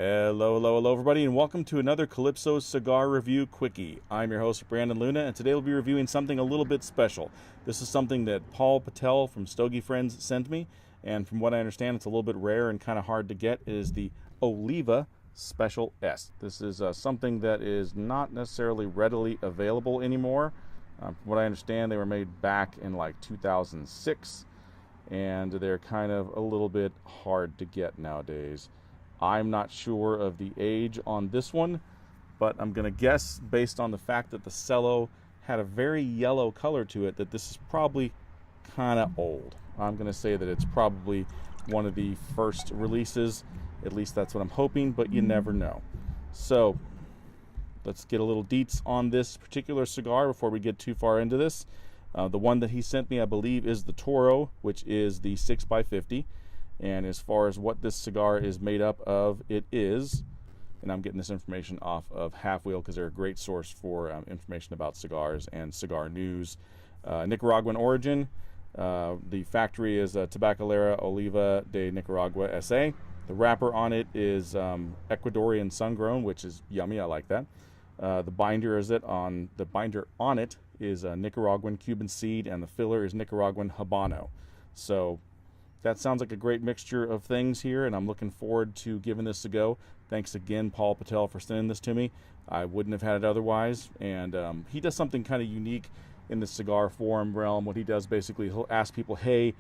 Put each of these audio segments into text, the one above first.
Hello everybody, and welcome to another Calypso Cigar Review Quickie. I'm your host, Brandon Luna, and today we'll be reviewing something a little bit special. This is something that Paul Patel from Stogie Friends sent me, and from what I understand, it's a little bit rare and kind of hard to get. It is the Oliva Special S. This is something that is not necessarily readily available anymore. From what I understand, they were made back in like 2006, and they're kind of a little bit hard to get nowadays. I'm not sure of the age on this one, but I'm going to guess, based on the fact that the cello had a very yellow color to it, that this is probably kind of old. I'm going to say that it's probably one of the first releases. At least that's what I'm hoping, but you never know. So let's get a little deets on this particular cigar before we get too far into this. The one that he sent me, I believe, is the Toro, which is the 6x50. And as far as what this cigar is made up of, it is, and I'm getting this information off of Half Wheel because they're a great source for information about cigars and cigar news. Nicaraguan origin. The factory is Tabacalera Oliva de Nicaragua SA. The wrapper on it is Ecuadorian sun-grown, which is yummy. I like that. The binder on it is Nicaraguan Cuban seed, and the filler is Nicaraguan Habano. So that sounds like a great mixture of things here, and I'm looking forward to giving this a go. Thanks again, Paul Patel, for sending this to me. I wouldn't have had it otherwise, and he does something kind of unique in the cigar forum realm. What he does, basically, he'll ask people, hey,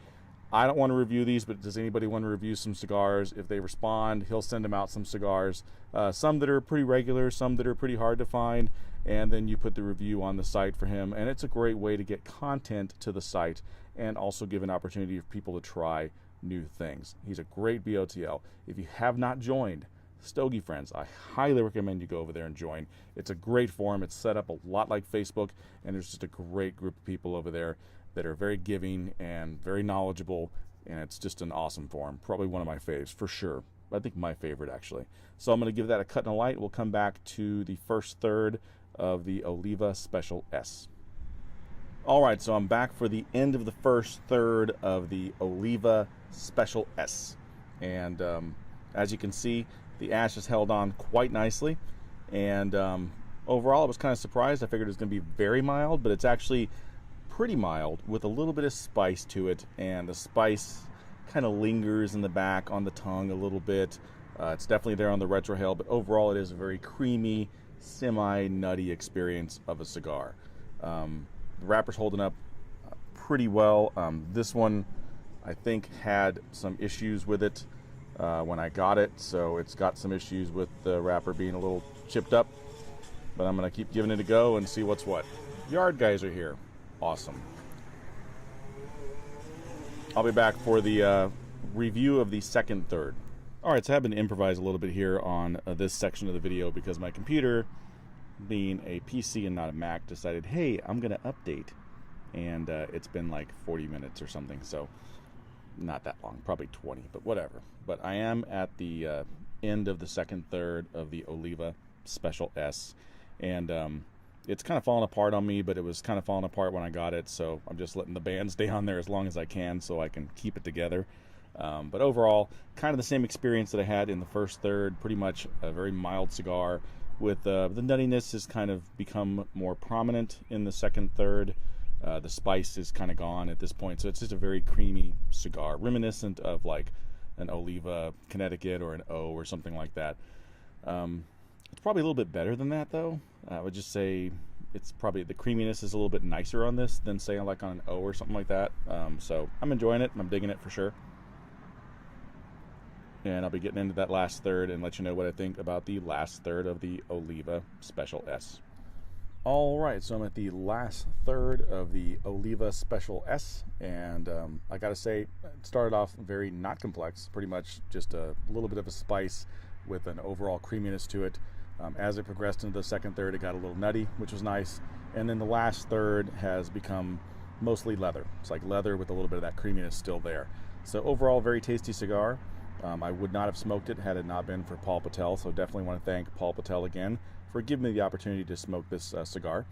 I don't want to review these, but does anybody want to review some cigars? If they respond, he'll send them out some cigars, some that are pretty regular, some that are pretty hard to find, and then you put the review on the site for him. And it's a great way to get content to the site and also give an opportunity for people to try new things. He's a great BOTL. If you have not joined Stogie Friends, I highly recommend you go over there and join. It's a great forum. It's set up a lot like Facebook, and there's just a great group of people over there that are very giving and very knowledgeable, and it's just an awesome forum. Probably one of my faves, for sure. I think my favorite, actually. So I'm going to give that a cut and a light. We'll come back to the first third of the Oliva Special S. Alright, so I'm back for the end of the first third of the Oliva Special S. And as you can see, the ash is held on quite nicely. And overall, I was kind of surprised. I figured it was going to be very mild, but it's actually pretty mild with a little bit of spice to it. And the spice kind of lingers in the back on the tongue a little bit. It's definitely there on the retrohale, but overall it is a very creamy, semi-nutty experience of a cigar. The wrapper's holding up pretty well. This one, I think, had some issues with it when I got it, so it's got some issues with the wrapper being a little chipped up, but I'm going to keep giving it a go and see what's what. Yard guys are here. Awesome. I'll be back for the review of the second third. Alright, so I have been to improvise a little bit here on this section of the video because my computer, being a PC and not a Mac, decided, hey, I'm going to update. And it's been like 40 minutes or something, so not that long, probably 20, but whatever. But I am at the end of the second third of the Oliva Special S, and it's kind of falling apart on me, but it was kind of falling apart when I got it, so I'm just letting the band stay on there as long as I can so I can keep it together. But overall, kind of the same experience that I had in the first third, pretty much a very mild cigar, with the nuttiness has kind of become more prominent in the second third. The spice is kind of gone at this point, so it's just a very creamy cigar, reminiscent of like an Oliva Connecticut or an O or something like that. It's probably a little bit better than that, though. I would just say it's probably, the creaminess is a little bit nicer on this than, say, like on an O or something like that. So I'm enjoying it, and I'm digging it for sure. And I'll be getting into that last third and let you know what I think about the last third of the Oliva Special S. Alright, so I'm at the last third of the Oliva Special S, and I gotta say, it started off very not complex, pretty much just a little bit of a spice with an overall creaminess to it. As it progressed into the second third, it got a little nutty, which was nice, and then the last third has become mostly leather. It's like leather with a little bit of that creaminess still there. So overall, very tasty cigar. I would not have smoked it had it not been for Paul Patel, so definitely want to thank Paul Patel again for giving me the opportunity to smoke this cigar.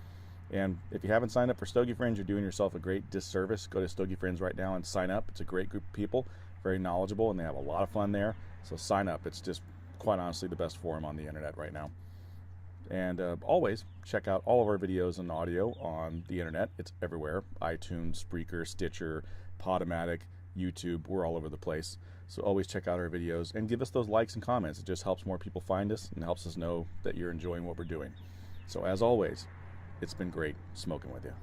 And if you haven't signed up for Stogie Friends, you're doing yourself a great disservice. Go to Stogie Friends right now and sign up. It's a great group of people, very knowledgeable, and they have a lot of fun there. So sign up. It's just quite honestly the best forum on the internet right now. And always check out all of our videos and audio on the internet. It's everywhere: iTunes, Spreaker, Stitcher, Podomatic, YouTube. We're all over the place. So always check out our videos and give us those likes and comments. It just helps more people find us and helps us know that you're enjoying what we're doing. So as always, it's been great smoking with you.